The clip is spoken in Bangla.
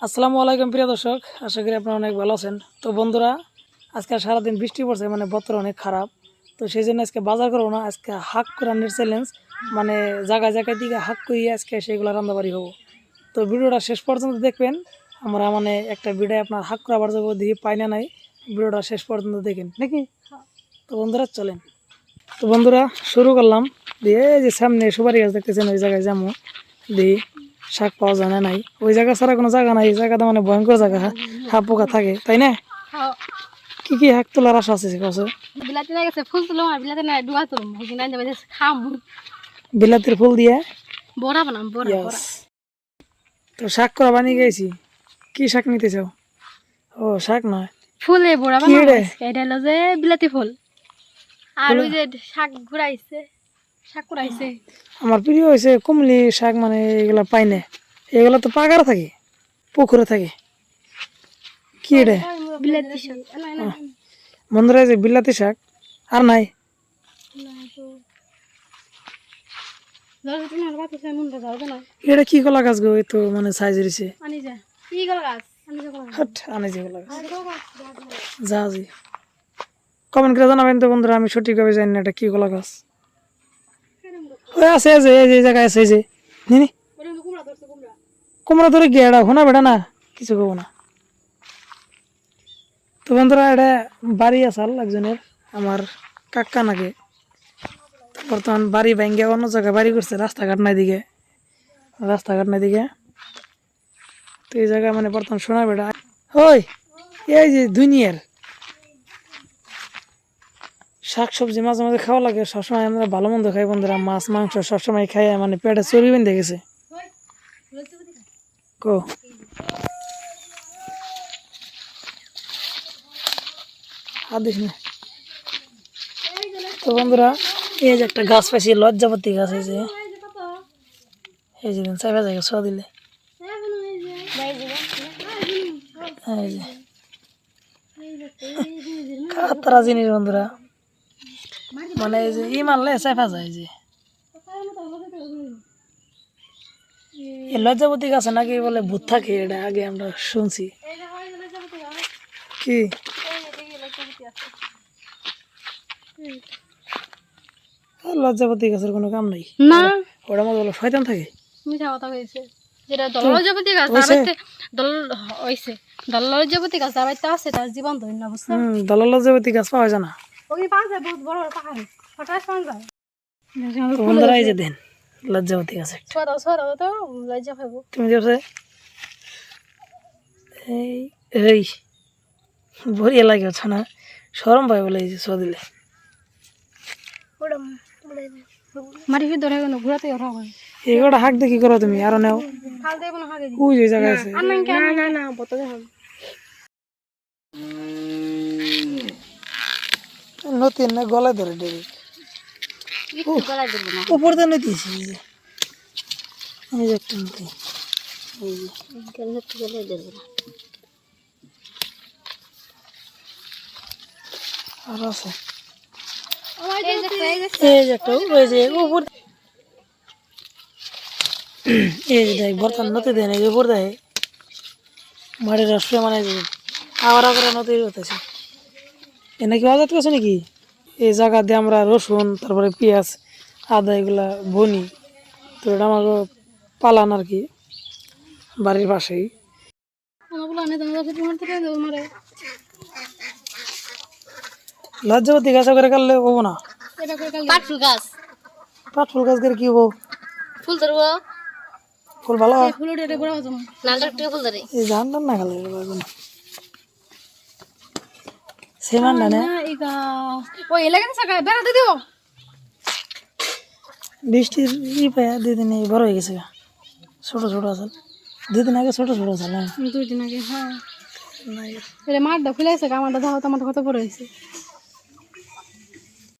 আসসালামু আলাইকুম প্রিয় দর্শক, আশা করি আপনারা অনেক ভালো আছেন। তো বন্ধুরা, আজকে সারাদিন বৃষ্টি পড়ছে, মানে বতর অনেক খারাপ। তো সেই জন্য আজকে বাজার করবো না, আজকে হাক রান্নার চ্যালেঞ্জ, মানে জায়গায় জায়গায় দিকে হাক করিয়ে আজকে সেইগুলো রান্নাবাড়ি হবো। তো ভিডিওটা শেষ পর্যন্ত দেখবেন। আমরা মানে একটা ভিডিও আপনার হাক করাবার যাবো, দিয়ে পাই না নাই, ভিডিওটা শেষ পর্যন্ত দেখেন নাকি। তো বন্ধুরা চলেন। তো বন্ধুরা শুরু করলাম দিয়ে, এই যে সামনে সুপারি গাছ দেখতেছেন, ওই জায়গায় যাবো দিয়ে শাক পাওয়া যায় না নাই, ওই জায়গা ছাড়া কোনো জায়গা নাই, এই জায়গাটা মানে ভয়ঙ্কর জায়গা, হাঁপ পোকা থাকে, তাই না? কি কি হাঁক তোলার আশা আছে কাছে? বিলাতি না গেছে ফুল তুলো আর বিলাতি না ডুয়া তুলো কিনা যাবে খাম বিলাতির ফুল দিয়ে বড়া বানাম বড়া বড়া। তো শাক করা বানিয়ে গেছি। কি শাক নিতে চাও? ও শাক নয়, ফুলে বড়া কি বানাম। রে? এটা হলো যে বিলাতি ফুল আর ওই যে শাক ঘুরাইছে, শাক কুড়াইছে। আমার প্রিয় হয়েছে কুমলি শাক, মানে এগুলা পাই না, এগুলা তো পাগার থাকে, পুকুরে থাকে। কি রে? বিলাতি শাক বন্ধুরা, এই যে বিলাতি শাক আর নাই। এটা কি কলা গাছ গো? এই তো মানে সাইজ হয়েছে। কি গলা গাছ আনে যে কলা গাছ যা জি কমেন্ট করে জানাবেন তো বন্ধুরা, আমি সঠিকভাবে জানি না এটা কি কলা গাছ। ওই আছে যে এই যে জায়গায় আছে, এই যে নিনি কুমড়া ধরে গিয়ে এটা শোনা বেটা না, কিছু কব না। তো বন্ধুরা, এটা বাড়ি আসাল একজনের, আমার কাকা নাকি, বর্তমান বাড়ি ভেঙে অন্য জায়গায় বাড়ি করছে, রাস্তাঘাট নাই দিকে, রাস্তাঘাট নাই দিকে। তো এই জায়গায় মানে বর্তমান শোনা বেটা ওই এই যে দুনিয়ার শাক সবজি মাঝে মাঝে খাওয়া লাগে, সবসময় আমরা ভালো মন্দ খাই বন্ধুরা, মাছ মাংস সবসময় খাই, মানে পেটে চর্বি বেঁধে গেছে। কো আর দিস না। তো বন্ধুরা, এই যে একটা গাছ পাইছি, লজ্জাপতি গাছ, এই যে চাপা যায় ছোয়া দিলে, এই যে খাতরা জিনিস বন্ধুরা, মানে এই যে ই মারলে চাপা যায়। যে এই লজ্জাপতি গাছে নাকি বলে ভূত থাকে, এটা আগে আমরা শুনছি। কি লজ্জাপতি গাছের কোনো কাম নাই না, ওটার মধ্যে বলে শয়তান থাকে। মিঠা কথা হয়েছে যেটা দলজাপতি গাছ আর দল হইছে দলজাপতি গাছ আর আছে তার জীবন ধরে না বুঝছো। দল লজ্জাপতি গাছ পাওয়া যায় না। ওই পাশে বহুত বড় বড় পাহাড় হঠাৎ পাওয়া যায়। তো বন্ধুরা, এই যে দেন লজ্জাপতি গাছ, ছোয়া তো লজ্জা পাবো তুমি দেখছো এই এই ভরিয়া লাগে না, সরম পাই বলে, এই যে ছোয়া দিলে মাটি ফির ধরে গেল ঘুরাতে ওঠা হয়। এগুলো হাক দেখি করো তুমি, আরো নেও ওই যে জায়গায় আছে। না বতো নতুন না গলায় ধরে ডেরি উপর দিয়ে নিতেছি, এই যে একটা নদী, এই যে আর আছে, এই যে একটা ওই যে উপর, এই যে দেখ বর্তমান নদী দেয় না, এই উপর দেয় মাটির রস, মানে আবার করে নদী হতেছে। এ নাকি আজাদ করছে নাকি? এই জায়গা দিয়ে আমরা রসুন, তারপরে পেঁয়াজ, আদা এগুলা বনি। তো এটা আমার পালান আর কি, বাড়ির পাশেই। লজ্জাপতি গাছ করে কাটলে হবো না, পাটফুল গাছ পাট ফুল গাছ করে কি হবো? ফুল ধরবো, ফুল ভালো ফুল উঠে বড় হতো নালটা টিকে ফুল ধরে এই ধান টান না খালে সেমান না ওই এলাকাতে সাকা বেড়াতে দিও। বৃষ্টির ই পায় দুদিন বড় হয়ে গেছে, ছোট ছোট আছে, দুদিন আগে ছোট ছোট আছে না, 2 দিন আগে। হ্যাঁ এটা মাঠটা খুলে গেছে, আমারটা দেখো তোমার কত বড় হয়েছে।